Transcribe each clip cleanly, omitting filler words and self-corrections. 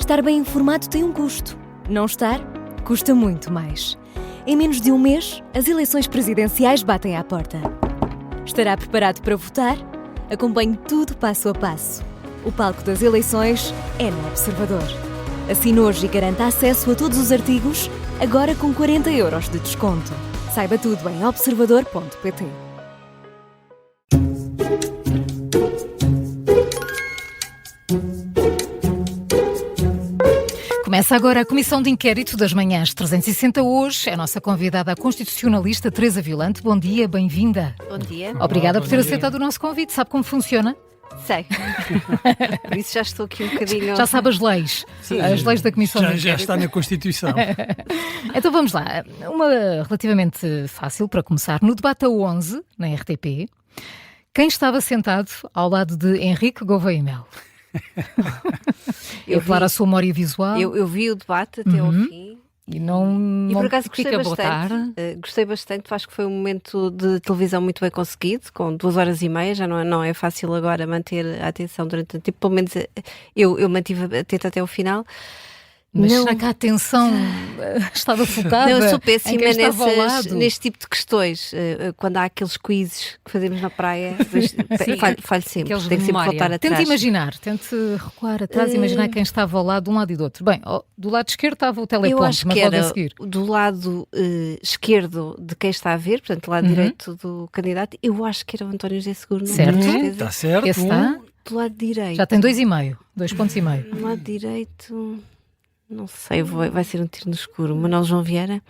Estar bem informado tem um custo. Não estar, custa muito mais. Em menos de um mês, as eleições presidenciais batem à porta. Estará preparado para votar? Acompanhe tudo passo a passo. O palco das eleições é no Observador. Assine hoje e garanta acesso a todos os artigos, agora com 40€ de desconto. Saiba tudo em observador.pt. Começa agora a Comissão de Inquérito das Manhãs 360. Hoje é a nossa convidada, a constitucionalista Teresa Violante. Bom dia, bem-vinda. Bom dia. Obrigada por ter aceitado o nosso convite. Sabe como funciona? Sei. Por isso já estou aqui um bocadinho... Já sabe as leis. Sim, as leis da Comissão de Inquérito. Já está na Constituição. Então vamos lá. Uma relativamente fácil para começar. No debate a 11, na RTP, quem estava sentado ao lado de Henrique Gouveia Melo? Eu falar a sua memória visual. Eu vi o debate até ao fim. E não. E por acaso gostei fica bastante. Gostei bastante. Acho que foi um momento de televisão muito bem conseguido, com 2h30. Já não é fácil agora manter a atenção durante tanto tempo. Pelo menos eu mantive atenta até ao final. Mas será que a atenção estava focada? Não, eu sou péssima neste tipo de questões. Quando há aqueles quizzes que fazemos na praia, falho sempre. Tenho que sempre voltar atrás. Tente imaginar, tente recuar atrás, imaginar quem estava ao lado de um lado e do outro. Bem, do lado esquerdo estava o teleponto, eu acho mas que logo era a seguir. Do lado esquerdo de quem está a ver, portanto, do lado direito do candidato, eu acho que era o António José Seguro. Certo. Está certo. Esse está. Do lado direito. Já tem 2,5, 2,5 pontos. Do lado direito... Não sei, vai ser um tiro no escuro. Manuel João Vieira?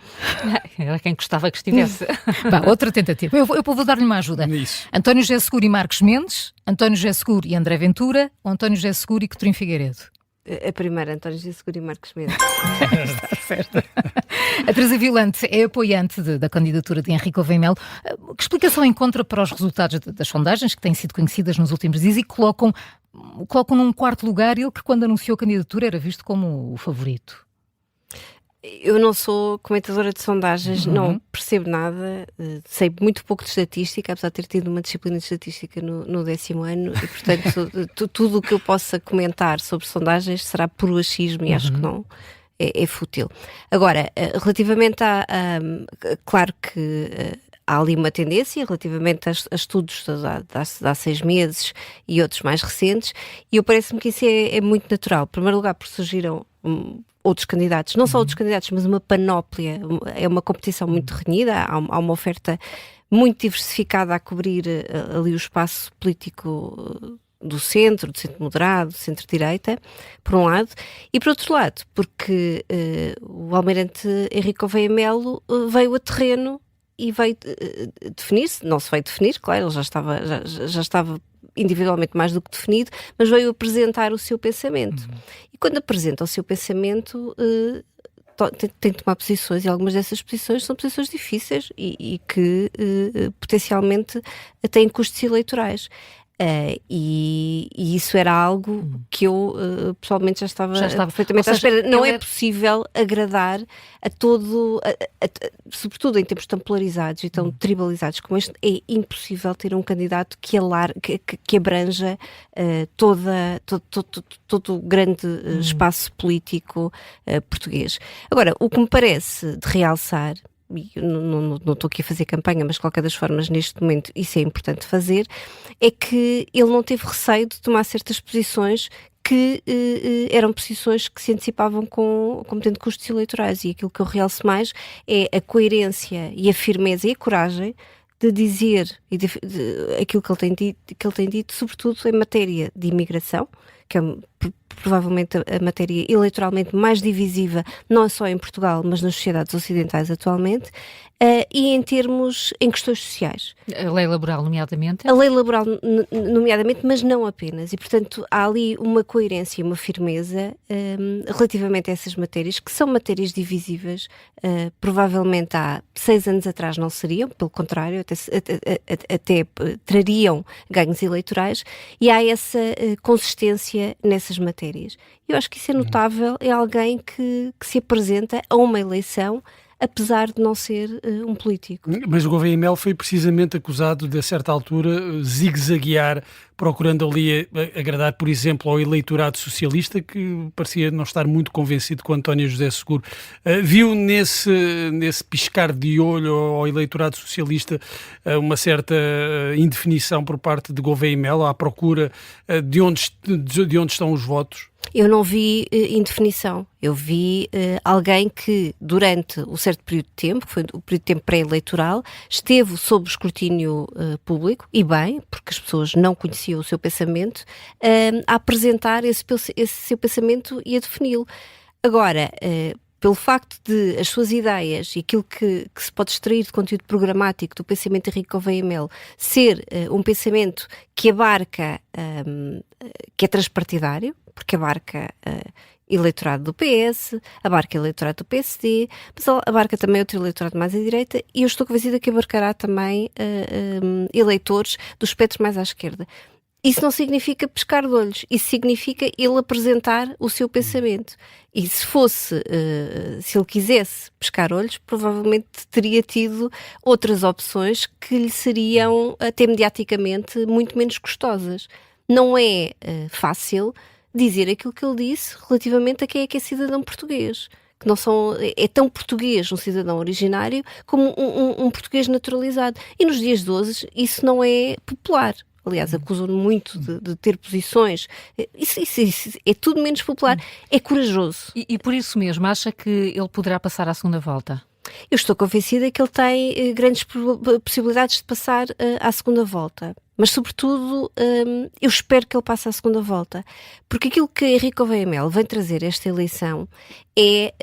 Era quem gostava que estivesse. Bah, outra tentativa. Eu vou dar-lhe uma ajuda. Isso. António José Seguro e Marcos Mendes, António José Seguro e André Ventura, ou António José Seguro e Coutinho Figueiredo? A primeira, António José Seguro e Marcos Mendes. Está certo. A Teresa Violante é apoiante da candidatura de Henrique Gouveia Melo. Que explicação encontra para os resultados das sondagens que têm sido conhecidas nos últimos dias e colocam num quarto lugar ele que, quando anunciou a candidatura, era visto como o favorito? Eu não sou comentadora de sondagens, não percebo nada, sei muito pouco de estatística, apesar de ter tido uma disciplina de estatística no 10º ano, e portanto tudo o que eu possa comentar sobre sondagens será puro achismo e acho que não. É fútil. Agora, relativamente claro que há ali uma tendência relativamente a estudos de há 6 meses e outros mais recentes, e parece-me que isso é muito natural. Em primeiro lugar, porque surgiram outros candidatos, não só outros candidatos, mas uma panóplia, é uma competição muito renhida, há uma oferta muito diversificada a cobrir ali o espaço político do centro moderado, do centro-direita, por um lado, e por outro lado, porque o almirante Henrique Gouveia Melo veio a terreno e veio definir-se, não se veio definir, claro, ele já estava individualmente mais do que definido, mas veio apresentar o seu pensamento. E quando apresenta o seu pensamento, tem de tomar posições, e algumas dessas posições são posições difíceis e que potencialmente têm custos eleitorais. E isso era algo que eu pessoalmente já estava perfeitamente à espera. Não é possível agradar a todo, sobretudo em tempos tão polarizados e tão tribalizados como este, é impossível ter um candidato que abranja todo o grande espaço político português. Agora, o que me parece de realçar, não estou aqui a fazer campanha, mas de qualquer das formas neste momento isso é importante fazer, é que ele não teve receio de tomar certas posições que eram posições que se antecipavam como tendo custos eleitorais, e aquilo que eu realço mais é a coerência e a firmeza e a coragem de dizer aquilo que ele tem dito, sobretudo em matéria de imigração, que é provavelmente a matéria eleitoralmente mais divisiva, não só em Portugal, mas nas sociedades ocidentais atualmente, e em questões sociais. A lei laboral, nomeadamente? A lei laboral, nomeadamente, mas não apenas. E, portanto, há ali uma coerência e uma firmeza relativamente a essas matérias, que são matérias divisivas. Provavelmente há 6 anos atrás não seriam, pelo contrário, até trariam ganhos eleitorais, e há essa consistência nessas matérias. Eu acho que isso é notável, é alguém que se apresenta a uma eleição apesar de não ser um político. Mas o Gouveia e Melo foi precisamente acusado de, a certa altura, zigue-zaguear, procurando ali agradar, por exemplo, ao eleitorado socialista, que parecia não estar muito convencido com António José Seguro. Viu nesse piscar de olho ao eleitorado socialista uma certa indefinição por parte de Gouveia e Melo, à procura de onde estão os votos? Eu não vi indefinição. Eu vi alguém que, durante um certo período de tempo, que foi o período de tempo pré-eleitoral, esteve sob o escrutínio público, e bem, porque as pessoas não conheciam o seu pensamento, a apresentar esse seu pensamento e a defini-lo. Agora, pelo facto de as suas ideias e aquilo que se pode extrair de conteúdo programático do pensamento de Henrique Gouveia e Melo ser um pensamento que abarca, que é transpartidário, porque abarca eleitorado do PS, abarca eleitorado do PSD, mas abarca também outro eleitorado mais à direita, e eu estou convencida que abarcará também eleitores do espectro mais à esquerda. Isso não significa pescar de olhos, isso significa ele apresentar o seu pensamento. E se ele quisesse pescar olhos, provavelmente teria tido outras opções que lhe seriam, até mediaticamente, muito menos custosas. Não é fácil dizer aquilo que ele disse relativamente a quem é que é cidadão português. Que não é tão português um cidadão originário como um português naturalizado. E nos dias de hoje isso não é popular. Aliás, acusam-no muito de ter posições. Isso é tudo menos popular. É corajoso. E por isso mesmo, acha que ele poderá passar à segunda volta? Eu estou convencida que ele tem grandes possibilidades de passar à segunda volta. Mas, sobretudo, eu espero que ele passe à segunda volta. Porque aquilo que Henrique Gouveia e Melo vem trazer a esta eleição é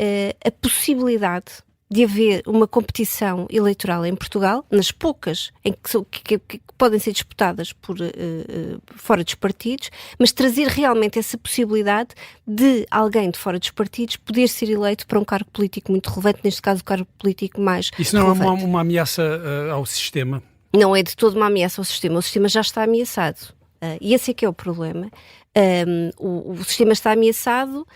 a possibilidade de haver uma competição eleitoral em Portugal, nas poucas em que podem ser disputadas por fora dos partidos, mas trazer realmente essa possibilidade de alguém de fora dos partidos poder ser eleito para um cargo político muito relevante, neste caso o cargo político mais Isso não relevante. é uma ameaça ao sistema? Não é de todo uma ameaça ao sistema. O sistema já está ameaçado. E esse é que é o problema. O sistema está ameaçado.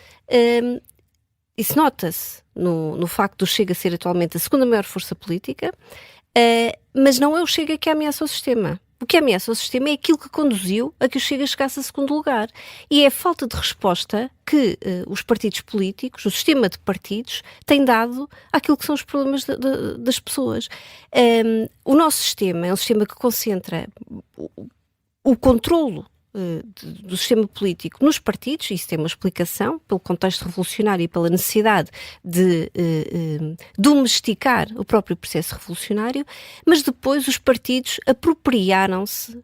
Isso nota-se no facto do Chega ser atualmente a segunda maior força política, mas não é o Chega que ameaça o sistema. O que ameaça o sistema é aquilo que conduziu a que o Chega chegasse a segundo lugar. E é a falta de resposta que os partidos políticos, o sistema de partidos, tem dado àquilo que são os problemas das pessoas. O nosso sistema é um sistema que concentra o controlo do sistema político nos partidos. Isso tem uma explicação pelo contexto revolucionário e pela necessidade de domesticar o próprio processo revolucionário, mas depois os partidos apropriaram-se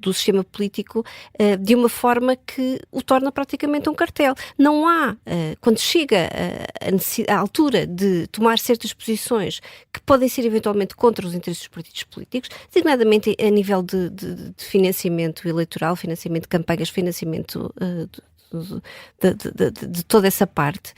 do sistema político de uma forma que o torna praticamente um cartel. Não há, quando chega a altura de tomar certas posições que podem ser eventualmente contra os interesses dos partidos políticos, designadamente a nível de financiamento eleitoral, financiamento de campanhas, financiamento de toda essa parte,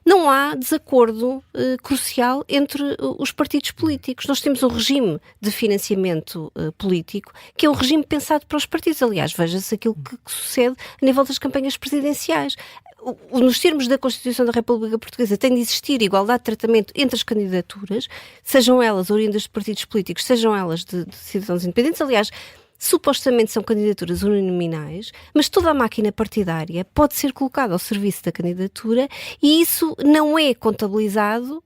não há desacordo crucial entre os partidos políticos. Nós temos um regime de financiamento político que é um regime pensado para os partidos. Aliás, veja-se aquilo que sucede a nível das campanhas presidenciais. Nos termos da Constituição da República Portuguesa tem de existir igualdade de tratamento entre as candidaturas, sejam elas oriundas de partidos políticos, sejam elas de cidadãos independentes. Aliás, supostamente são candidaturas uninominais, mas toda a máquina partidária pode ser colocada ao serviço da candidatura e isso não é contabilizado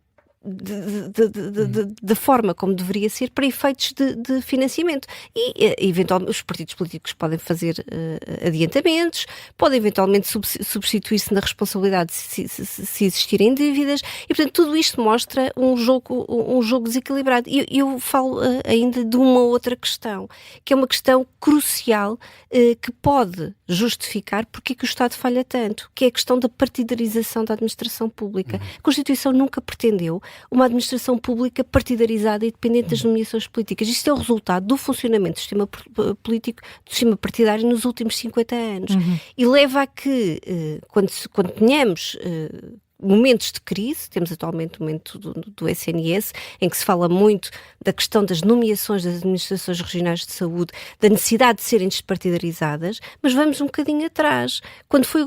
da forma como deveria ser para efeitos de financiamento. E, eventualmente, os partidos políticos podem fazer adiantamentos, podem eventualmente substituir-se na responsabilidade se existirem dívidas, e, portanto, tudo isto mostra um jogo desequilibrado. E eu falo ainda de uma outra questão, que é uma questão crucial que pode justificar porque é que o Estado falha tanto, que é a questão da partidarização da administração pública. A Constituição nunca pretendeu uma administração pública partidarizada e dependente das nomeações políticas. Isto é o resultado do funcionamento do sistema político, do sistema partidário nos últimos 50 anos. E leva a que, quando tenhamos momentos de crise, temos atualmente o momento do SNS, em que se fala muito da questão das nomeações das administrações regionais de saúde, da necessidade de serem despartidarizadas, mas vamos um bocadinho atrás, quando foi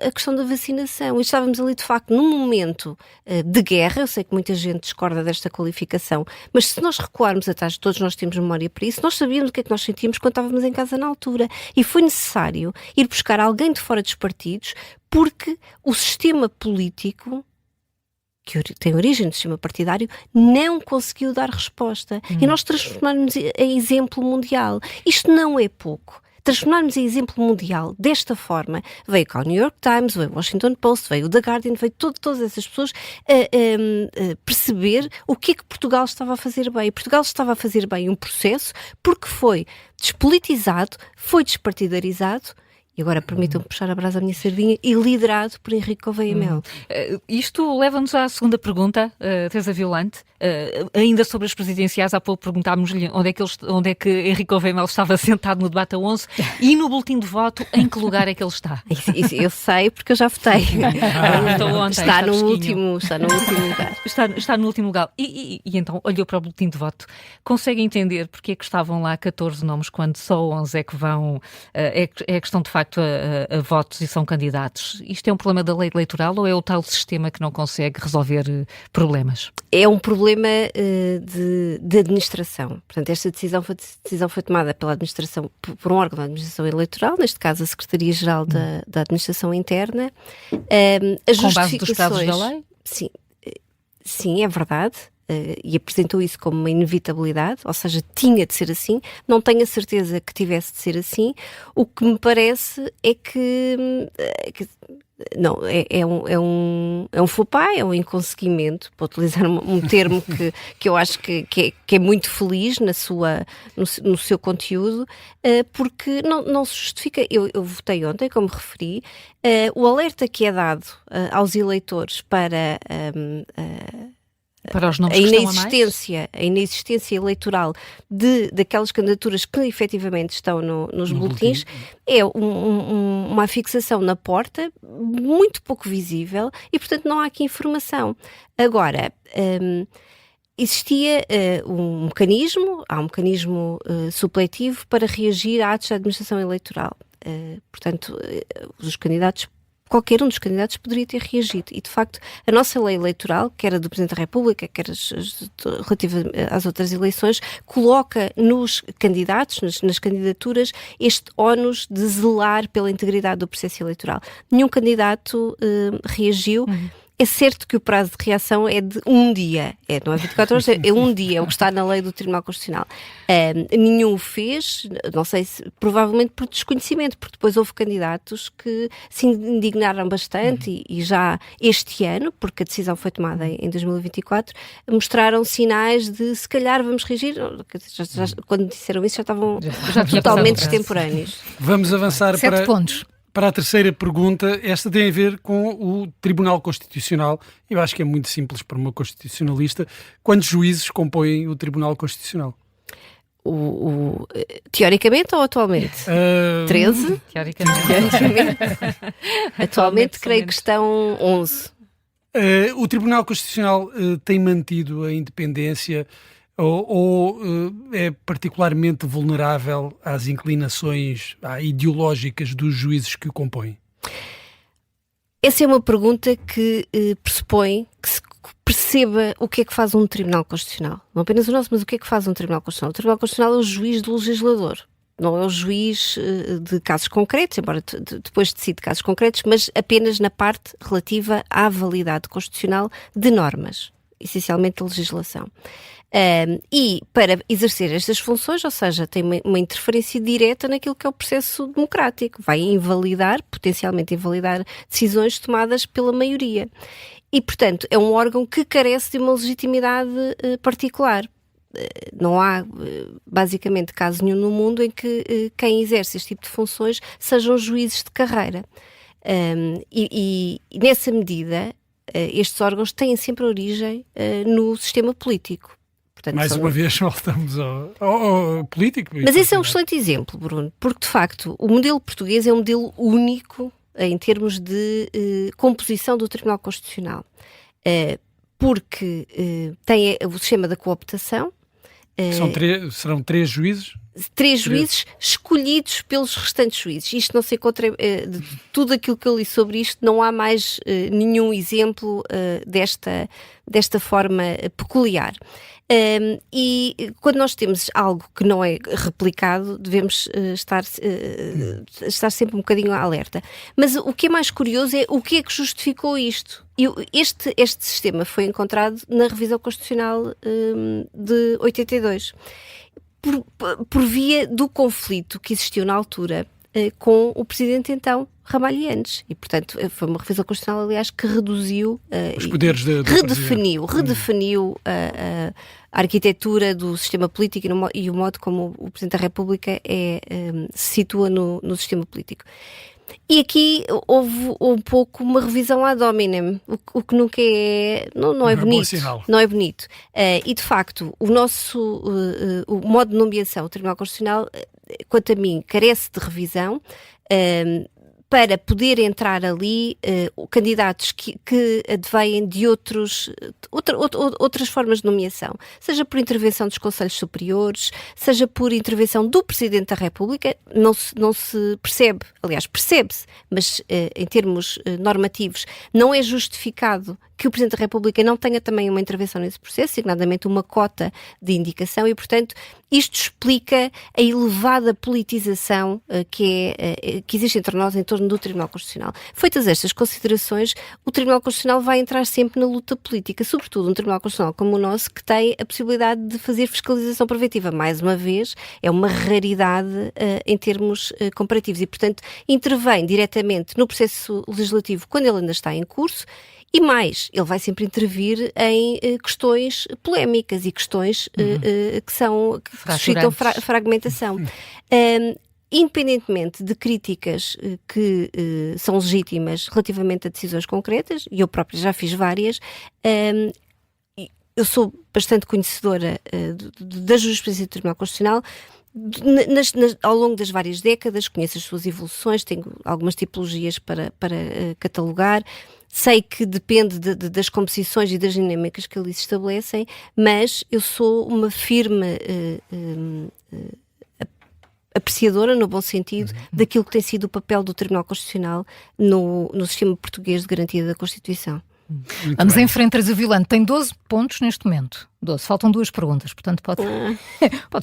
a questão da vacinação, e estávamos ali de facto num momento de guerra. Eu sei que muita gente discorda desta qualificação, mas se nós recuarmos atrás, todos nós temos memória para isso, nós sabíamos o que é que nós sentíamos quando estávamos em casa na altura, e foi necessário ir buscar alguém de fora dos partidos, porque o sistema político, que tem origem no sistema partidário, não conseguiu dar resposta. E nós transformarmos em exemplo mundial. Isto não é pouco. Transformarmos em exemplo mundial desta forma, veio cá o New York Times, veio o Washington Post, veio o The Guardian, veio todas essas pessoas a perceber o que é que Portugal estava a fazer bem. Portugal estava a fazer bem um processo porque foi despolitizado, foi despartidarizado, e agora permitam-me puxar a brasa à minha sardinha, e liderado por Henrique Gouveia Melo. Isto leva-nos à segunda pergunta, Teresa Violante, ainda sobre as presidenciais. Há pouco perguntámos-lhe onde é que Henrique Gouveia Melo estava sentado no debate a 11 e no boletim de voto, em que lugar é que ele está? Isso eu sei porque eu já votei. Está no último lugar. Está no último lugar. E então olhou para o boletim de voto. Consegue entender porque é que estavam lá 14 nomes quando só 11 é que vão... É questão de facto a votos e são candidatos. Isto é um problema da lei eleitoral ou é o tal sistema que não consegue resolver problemas? É um problema de administração. Portanto, esta decisão foi tomada pela administração, por um órgão da administração eleitoral, neste caso a Secretaria-Geral da Administração Interna. Com base dos prazos da lei? Sim, é verdade. E apresentou isso como uma inevitabilidade, ou seja, tinha de ser assim. Não tenho a certeza que tivesse de ser assim. O que me parece é que não, é um faux pas, é um inconseguimento, para utilizar um termo que eu acho que é muito feliz no seu conteúdo, porque não se justifica. Eu votei ontem, como referi, o alerta que é dado aos eleitores para os nomes a inexistência eleitoral daquelas candidaturas que efetivamente estão nos boletins é uma fixação na porta muito pouco visível e, portanto, não há aqui informação. Agora, existia há um mecanismo supletivo para reagir a atos da administração eleitoral. Portanto, qualquer um dos candidatos poderia ter reagido. E, de facto, a nossa lei eleitoral, quer a do Presidente da República, quer relativa às outras eleições, coloca nos candidatos, nas candidaturas, este ónus de zelar pela integridade do processo eleitoral. Nenhum candidato reagiu. É certo que o prazo de reação é de um dia, não é 24 horas, é um dia, é o que está na lei do Tribunal Constitucional. Nenhum o fez, não sei se, provavelmente por desconhecimento, porque depois houve candidatos que se indignaram bastante e já este ano, porque a decisão foi tomada em 2024, mostraram sinais de se calhar vamos reagir. Quando disseram isso já estavam totalmente extemporâneos. Vamos avançar 7 pontos. Para a terceira pergunta. Esta tem a ver com o Tribunal Constitucional. Eu acho que é muito simples para uma constitucionalista. Quantos juízes compõem o Tribunal Constitucional? Teoricamente ou atualmente? 13? Teoricamente. Atualmente creio que estão 11. O Tribunal Constitucional tem mantido a independência ou é particularmente vulnerável às inclinações ideológicas dos juízes que o compõem? Essa é uma pergunta que pressupõe que se perceba o que é que faz um Tribunal Constitucional. Não apenas o nosso, mas o que é que faz um Tribunal Constitucional. O Tribunal Constitucional é o juiz do legislador. Não é o juiz de casos concretos, embora depois decide casos concretos, mas apenas na parte relativa à validade constitucional de normas, essencialmente de legislação. E para exercer estas funções, ou seja, tem uma interferência direta naquilo que é o processo democrático, vai potencialmente invalidar decisões tomadas pela maioria. E, portanto, é um órgão que carece de uma legitimidade particular. Não há, basicamente, caso nenhum no mundo em que quem exerce este tipo de funções sejam juízes de carreira. E nessa medida, estes órgãos têm sempre origem no sistema político. Portanto, mais uma vez voltamos ao político. Mas esse é um excelente exemplo, Bruno, porque de facto o modelo português é um modelo único em termos de composição do Tribunal Constitucional, porque tem o sistema da cooptação. Serão 3 juízes? 3 juízes escolhidos pelos restantes juízes. Isto não se encontra, de tudo aquilo que eu li sobre isto, não há mais nenhum exemplo desta forma peculiar. E quando nós temos algo que não é replicado, devemos estar sempre um bocadinho alerta. Mas o que é mais curioso é o que é que justificou isto. Este sistema foi encontrado na revisão constitucional de 82. Por via do conflito que existiu na altura com o presidente então Ramalhianes, e portanto foi uma revisão constitucional, aliás, que reduziu os poderes redefiniu a arquitetura do sistema político e o modo como o Presidente da República se situa no sistema político. E aqui houve um pouco uma revisão ad hominem, o que nunca não é bonito. Não é bonito. E de facto, o modo de nomeação do Tribunal Constitucional, quanto a mim, carece de revisão, para poder entrar ali candidatos que advêm de outras formas de nomeação, seja por intervenção dos Conselhos Superiores, seja por intervenção do Presidente da República. Não se percebe, aliás, percebe-se, mas em termos normativos não é justificado que o Presidente da República não tenha também uma intervenção nesse processo, signadamente uma cota de indicação, e, portanto, isto explica a elevada politização que existe entre nós em torno do Tribunal Constitucional. Feitas estas considerações, o Tribunal Constitucional vai entrar sempre na luta política, sobretudo um Tribunal Constitucional como o nosso, que tem a possibilidade de fazer fiscalização preventiva. Mais uma vez, é uma raridade em termos comparativos e, portanto, intervém diretamente no processo legislativo quando ele ainda está em curso. E mais, ele vai sempre intervir em questões polémicas e questões que suscitam fragmentação. Independentemente de críticas que são legítimas relativamente a decisões concretas, e eu própria já fiz várias, eu sou bastante conhecedora da jurisprudência do Tribunal Constitucional. Ao longo das várias décadas, conheço as suas evoluções, tenho algumas tipologias para catalogar. Sei que depende das composições e das dinâmicas que ali se estabelecem, mas eu sou uma firme apreciadora, no bom sentido, daquilo que tem sido o papel do Tribunal Constitucional no sistema português de garantia da Constituição. Vamos em frente, Teresa Violante. Tem 12 pontos neste momento. 12. Faltam 2 perguntas, portanto pode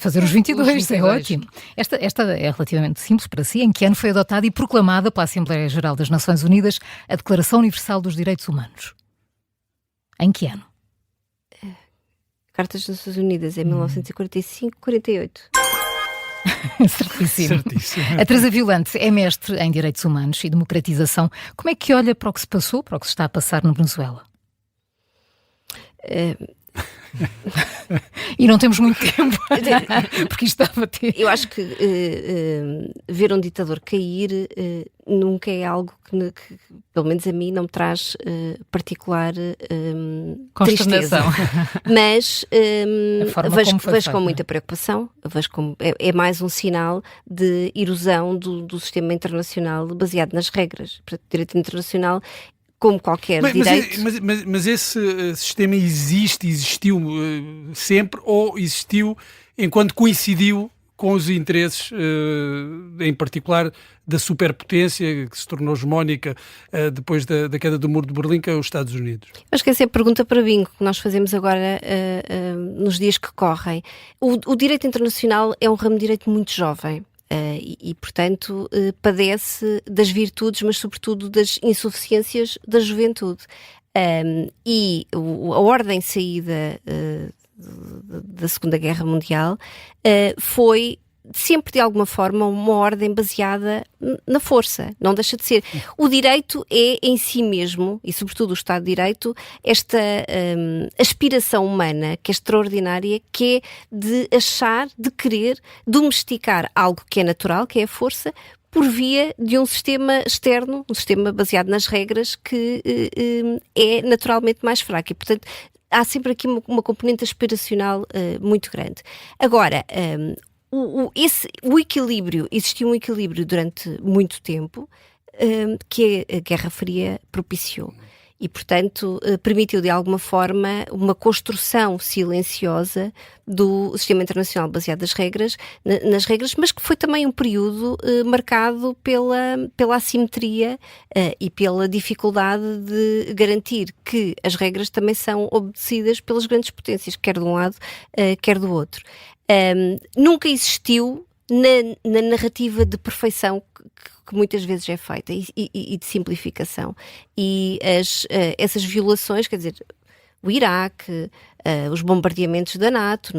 fazer os 22, é ótimo. Esta é relativamente simples para si. Em que ano foi adotada e proclamada pela Assembleia Geral das Nações Unidas a Declaração Universal dos Direitos Humanos? Em que ano? Carta das Nações Unidas, em 1945-48. Certíssimo. A Teresa Violante é mestre em Direitos Humanos e Democratização. Como é que olha para o que se passou, para o que se está a passar na Venezuela? E não temos muito tempo, porque isto está a bater. Eu acho que ver um ditador cair nunca é algo que, pelo menos a mim, não me traz particular tristeza. Mas vejo com muita preocupação, vejo como é mais um sinal de erosão do sistema internacional baseado nas regras. Portanto, o direito internacional, como qualquer direito... Mas esse sistema existiu sempre, ou existiu enquanto coincidiu com os interesses, em particular, da superpotência que se tornou hegemónica depois da queda do Muro de Berlim, que é os Estados Unidos? Acho que essa é a pergunta para bingo que nós fazemos agora nos dias que correm. O direito internacional é um ramo de direito muito jovem. Portanto, padece das virtudes, mas sobretudo das insuficiências da juventude. A ordem saída da Segunda Guerra Mundial foi sempre, de alguma forma, uma ordem baseada na força, não deixa de ser. O direito é em si mesmo, e sobretudo o Estado de Direito, esta aspiração humana que é extraordinária, que é de querer domesticar algo que é natural, que é a força, por via de um sistema externo, um sistema baseado nas regras, que é naturalmente mais fraco. E, portanto, há sempre aqui uma componente aspiracional muito grande. Agora, existiu um equilíbrio durante muito tempo, que a Guerra Fria propiciou. E, portanto, permitiu de alguma forma uma construção silenciosa do sistema internacional baseado nas regras, mas que foi também um período marcado pela assimetria e pela dificuldade de garantir que as regras também são obedecidas pelas grandes potências, quer de um lado, quer do outro. Nunca existiu na narrativa de perfeição que muitas vezes é feita e de simplificação. E essas violações, quer dizer, o Iraque, os bombardeamentos da NATO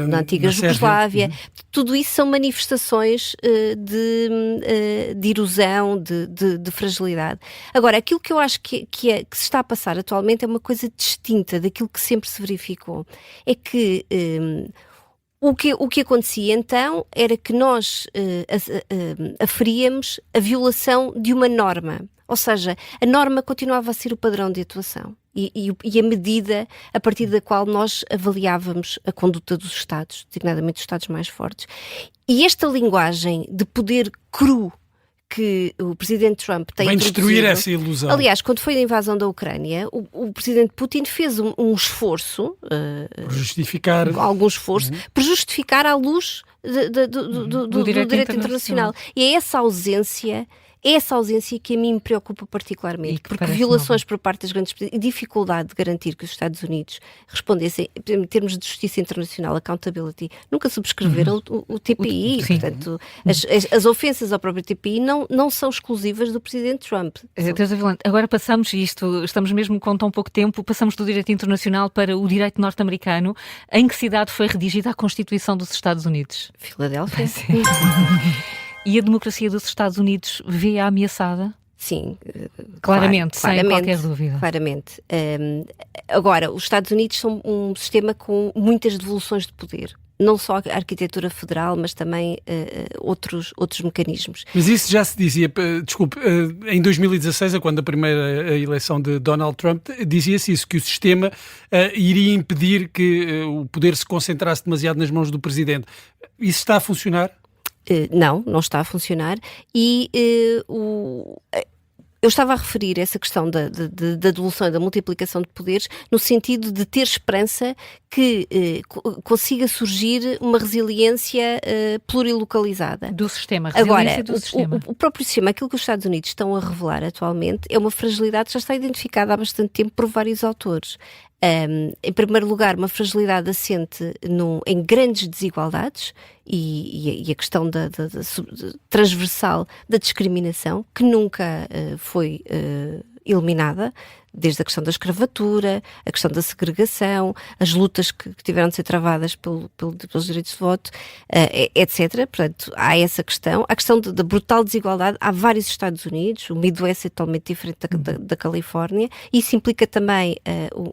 na antiga Jugoslávia, tudo isso são manifestações de erosão, de fragilidade. Agora, aquilo que eu acho que se está a passar atualmente é uma coisa distinta daquilo que sempre se verificou. É que o que acontecia então era que nós aferíamos a violação de uma norma, ou seja, a norma continuava a ser o padrão de atuação e a medida a partir da qual nós avaliávamos a conduta dos Estados, designadamente os Estados mais fortes. E esta linguagem de poder cru que o presidente Trump tem Vem destruir essa ilusão. Aliás, quando foi a invasão da Ucrânia, o presidente Putin fez um esforço, por justificar algum esforço, por justificar à luz do direito internacional. E é essa ausência que a mim me preocupa particularmente, porque violações por parte das grandes potências e dificuldade de garantir que os Estados Unidos respondessem, em termos de justiça internacional, accountability, nunca subscreveram o TPI. Portanto, as ofensas ao próprio TPI não são exclusivas do presidente Trump. Agora passamos estamos mesmo com tão pouco tempo, passamos do direito internacional para o direito norte-americano. Em que cidade foi redigida a Constituição dos Estados Unidos? Filadélfia. E a democracia dos Estados Unidos vê-a ameaçada? Sim. Claramente, sem qualquer dúvida. Claramente. Agora, os Estados Unidos são um sistema com muitas devoluções de poder. Não só a arquitetura federal, mas também outros mecanismos. Mas isso já se dizia, desculpe, em 2016, quando a primeira eleição de Donald Trump, dizia-se isso, que o sistema iria impedir que o poder se concentrasse demasiado nas mãos do presidente. Isso está a funcionar? Não está a funcionar e eu estava a referir essa questão da devolução e da multiplicação de poderes no sentido de ter esperança que consiga surgir uma resiliência plurilocalizada. Do sistema, Agora, do sistema. O próprio sistema, aquilo que os Estados Unidos estão a revelar atualmente é uma fragilidade que já está identificada há bastante tempo por vários autores. Em primeiro lugar, uma fragilidade assente em grandes desigualdades e a questão transversal da discriminação, que nunca foi eliminada, desde a questão da escravatura, a questão da segregação, as lutas que tiveram de ser travadas pelos direitos de voto, etc. Portanto, há essa questão. A questão da brutal desigualdade, há vários Estados Unidos, o Midwest é totalmente diferente da Califórnia, e isso implica também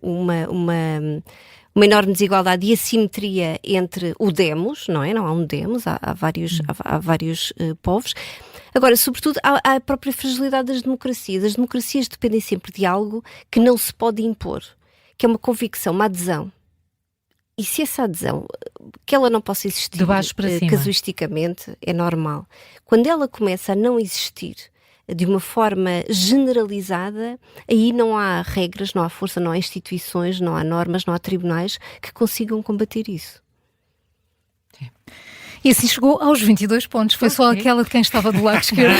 uma enorme desigualdade e assimetria entre o demos, não é? Não há um demos, há vários povos. Agora, sobretudo, há a própria fragilidade das democracias. As democracias dependem sempre de algo que não se pode impor, que é uma convicção, uma adesão. E se essa adesão, que ela não possa existir de baixo para cima, casuisticamente, é normal. Quando ela começa a não existir de uma forma generalizada, aí não há regras, não há força, não há instituições, não há normas, não há tribunais que consigam combater isso. E assim chegou aos 22 pontos. Foi só aquela de quem estava do lado esquerdo.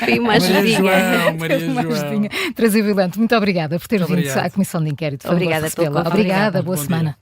Foi uma ajudinha. Maria João. Teresa Vilante, muito obrigada por ter vindo à Comissão de Inquérito. Obrigada pelo convite. Obrigada, boa semana.